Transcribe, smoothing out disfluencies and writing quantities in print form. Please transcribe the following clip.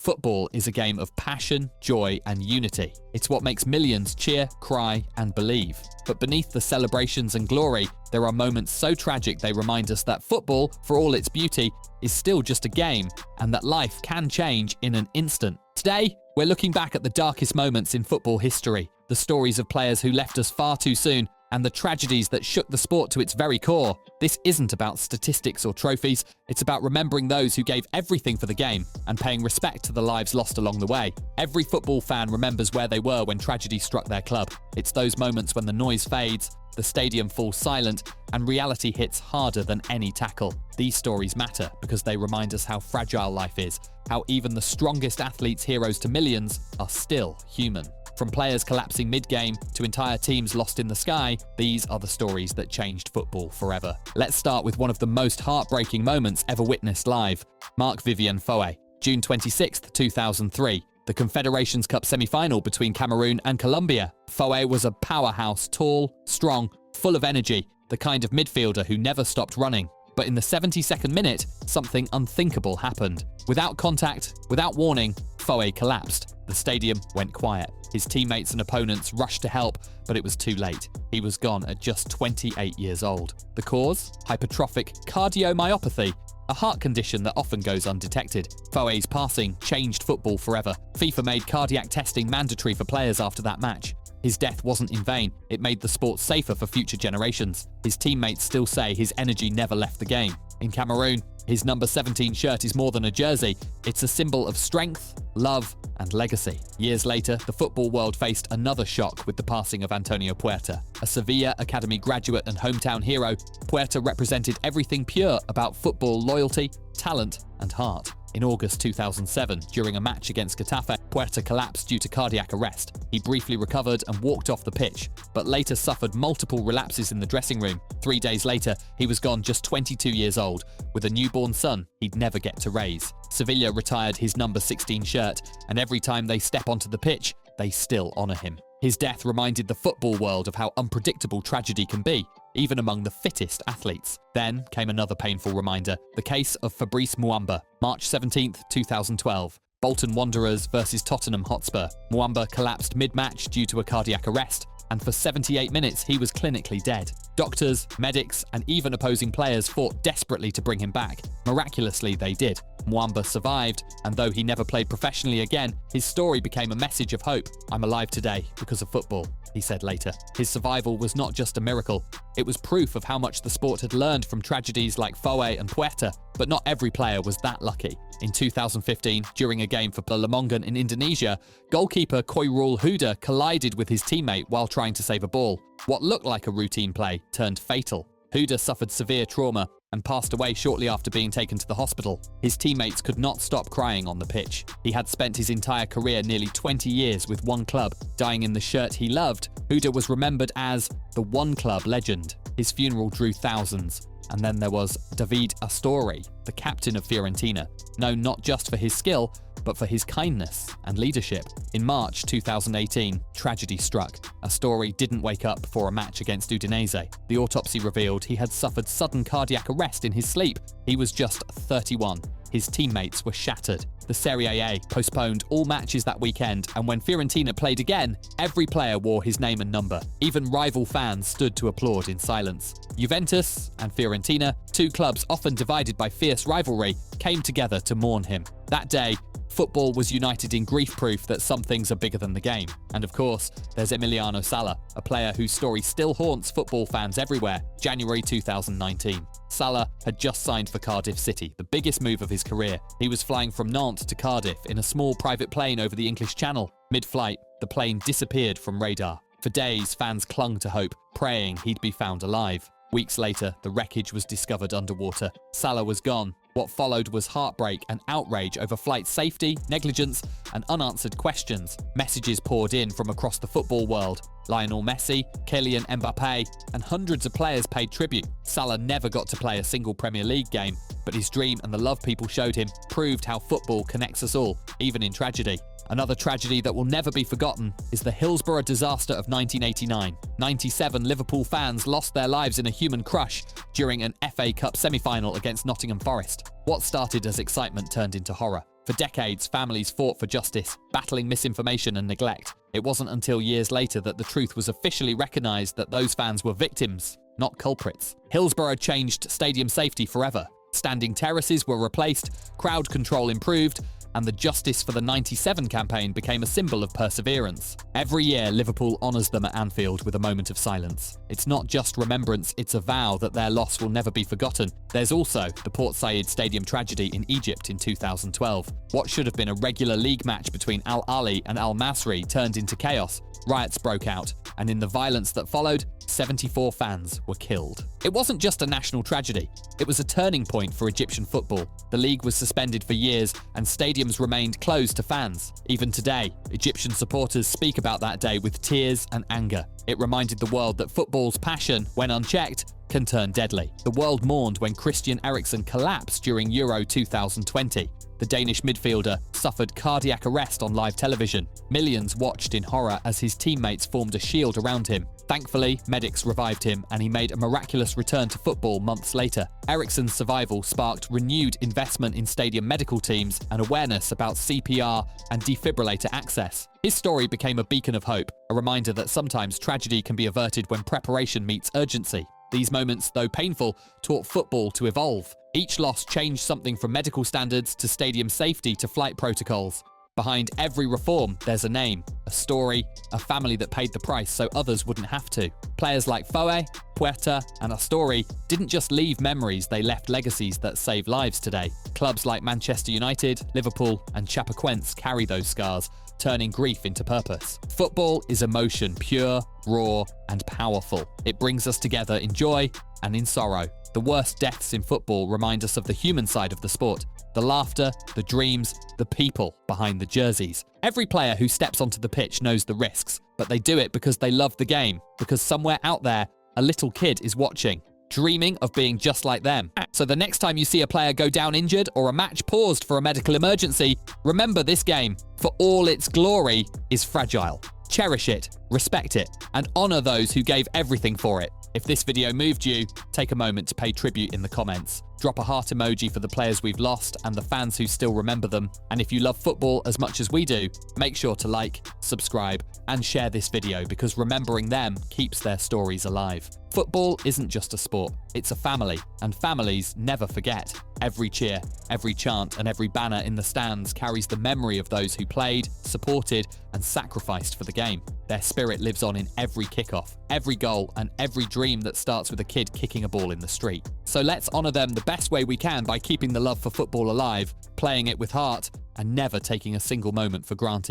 Football is a game of passion, joy, and unity. It's what makes millions cheer, cry, and believe. But beneath the celebrations and glory, there are moments so tragic they remind us that football, for all its beauty, is still just a game, and that life can change in an instant. Today, we're looking back at the darkest moments in football history, the stories of players who left us far too soon, and the tragedies that shook the sport to its very core. This isn't about statistics or trophies, it's about remembering those who gave everything for the game and paying respect to the lives lost along the way. Every football fan remembers where they were when tragedy struck their club. It's those moments when the noise fades, the stadium falls silent, and reality hits harder than any tackle. These stories matter because they remind us how fragile life is, how even the strongest athletes, heroes to millions, are still human. From players collapsing mid-game to entire teams lost in the sky, these are the stories that changed football forever. Let's start with one of the most heartbreaking moments ever witnessed live. Marc-Vivien Foé, June 26, 2003. The Confederations Cup semi-final between Cameroon and Colombia. Foé was a powerhouse, tall, strong, full of energy, the kind of midfielder who never stopped running. But in the 72nd minute, something unthinkable happened. Without contact, without warning, Foé collapsed. The stadium went quiet. His teammates and opponents rushed to help, but it was too late. He was gone at just 28 years old. The cause? Hypertrophic cardiomyopathy, a heart condition that often goes undetected. Foé's passing changed football forever. FIFA made cardiac testing mandatory for players after that match. His death wasn't in vain. It made the sport safer for future generations. His teammates still say his energy never left the game. In Cameroon, his number 17 shirt is more than a jersey. It's a symbol of strength, love, and legacy. Years later, the football world faced another shock with the passing of Antonio Puerta. A Sevilla Academy graduate and hometown hero, Puerta represented everything pure about football loyalty, talent, and heart. In August 2007, during a match against Getafe, Puerta collapsed due to cardiac arrest. He briefly recovered and walked off the pitch, but later suffered multiple relapses in the dressing room. 3 days later, he was gone just 22 years old, with a newborn son he'd never get to raise. Sevilla retired his number 16 shirt, and every time they step onto the pitch, they still honour him. His death reminded the football world of how unpredictable tragedy can be, even among the fittest athletes. Then came another painful reminder, the case of Fabrice Muamba, March 17, 2012. Bolton Wanderers versus Tottenham Hotspur. Muamba collapsed mid-match due to a cardiac arrest, and for 78 minutes he was clinically dead. Doctors, medics, and even opposing players fought desperately to bring him back. Miraculously, they did. Muamba survived, and though he never played professionally again, his story became a message of hope. "I'm alive today because of football," he said later. His survival was not just a miracle, it was proof of how much the sport had learned from tragedies like Foé and Puerta. But not every player was that lucky. In 2015, during a game for Lamongan in Indonesia, goalkeeper Choirul Huda collided with his teammate while trying to save a ball. What looked like a routine play turned fatal. Huda suffered severe trauma and passed away shortly after being taken to the hospital. His teammates could not stop crying on the pitch. He had spent his entire career, nearly 20 years, with one club. Dying in the shirt he loved, Huda was remembered as the one club legend. His funeral drew thousands. And then there was Davide Astori, the captain of Fiorentina, known not just for his skill, but for his kindness and leadership. In March 2018, tragedy struck. Astori didn't wake up before a match against Udinese. The autopsy revealed he had suffered sudden cardiac arrest in his sleep. He was just 31. His teammates were shattered. The Serie A postponed all matches that weekend, and when Fiorentina played again, every player wore his name and number. Even rival fans stood to applaud in silence. Juventus and Fiorentina, two clubs often divided by fierce rivalry, came together to mourn him. That day, football was united in grief, proof that some things are bigger than the game. And of course, there's Emiliano Sala, a player whose story still haunts football fans everywhere. January 2019. Sala had just signed for Cardiff City, the biggest move of his career. He was flying from Nantes to Cardiff in a small private plane over the English Channel. Mid-flight, the plane disappeared from radar. For days, fans clung to hope, praying he'd be found alive. Weeks later, the wreckage was discovered underwater. Sala was gone. What followed was heartbreak and outrage over flight safety, negligence, and unanswered questions. Messages poured in from across the football world. Lionel Messi, Kylian Mbappé, and hundreds of players paid tribute. Sala never got to play a single Premier League game, but his dream and the love people showed him proved how football connects us all, even in tragedy. Another tragedy that will never be forgotten is the Hillsborough disaster of 1989. 97 Liverpool fans lost their lives in a human crush during an FA Cup semi-final against Nottingham Forest. What started as excitement turned into horror. For decades, families fought for justice, battling misinformation and neglect. It wasn't until years later that the truth was officially recognised that those fans were victims, not culprits. Hillsborough changed stadium safety forever. Standing terraces were replaced, crowd control improved, and the Justice for the 97 campaign became a symbol of perseverance. Every year, Liverpool honours them at Anfield with a moment of silence. It's not just remembrance, it's a vow that their loss will never be forgotten. There's also the Port Said Stadium tragedy in Egypt in 2012. What should have been a regular league match between Al Ahly and Al Masry turned into chaos. Riots broke out, and in the violence that followed, 74 fans were killed. It wasn't just a national tragedy, it was a turning point for Egyptian football. The league was suspended for years and stadiums remained closed to fans. Even today, Egyptian supporters speak about that day with tears and anger. It reminded the world that football's passion, when unchecked, can turn deadly. The world mourned when Christian Eriksen collapsed during Euro 2020. The Danish midfielder suffered cardiac arrest on live television. Millions watched in horror as his teammates formed a shield around him. Thankfully, medics revived him and he made a miraculous return to football months later. Eriksen's survival sparked renewed investment in stadium medical teams and awareness about CPR and defibrillator access. His story became a beacon of hope, a reminder that sometimes tragedy can be averted when preparation meets urgency. These moments, though painful, taught football to evolve. Each loss changed something from medical standards to stadium safety to flight protocols. Behind every reform, there's a name, a story, a family that paid the price so others wouldn't have to. Players like Foé, Puerta, and Astori didn't just leave memories, they left legacies that save lives today. Clubs like Manchester United, Liverpool, and Chapecoense carry those scars, turning grief into purpose. Football is emotion, pure, raw, and powerful. It brings us together in joy and in sorrow. The worst deaths in football remind us of the human side of the sport. The laughter, the dreams, the people behind the jerseys. Every player who steps onto the pitch knows the risks, but they do it because they love the game, because somewhere out there, a little kid is watching, dreaming of being just like them. So the next time you see a player go down injured or a match paused for a medical emergency, remember this game, for all its glory, is fragile. Cherish it, respect it, and honour those who gave everything for it. If this video moved you, take a moment to pay tribute in the comments. Drop a heart emoji for the players we've lost and the fans who still remember them. And if you love football as much as we do, make sure to like, subscribe, and share this video because remembering them keeps their stories alive. Football isn't just a sport, it's a family, and families never forget. Every cheer, every chant, and every banner in the stands carries the memory of those who played, supported, and sacrificed for the game. Their spirit lives on in every kickoff, every goal, and every dream that starts with a kid kicking a ball in the street. So let's honour them the best way we can by keeping the love for football alive, playing it with heart, and never taking a single moment for granted.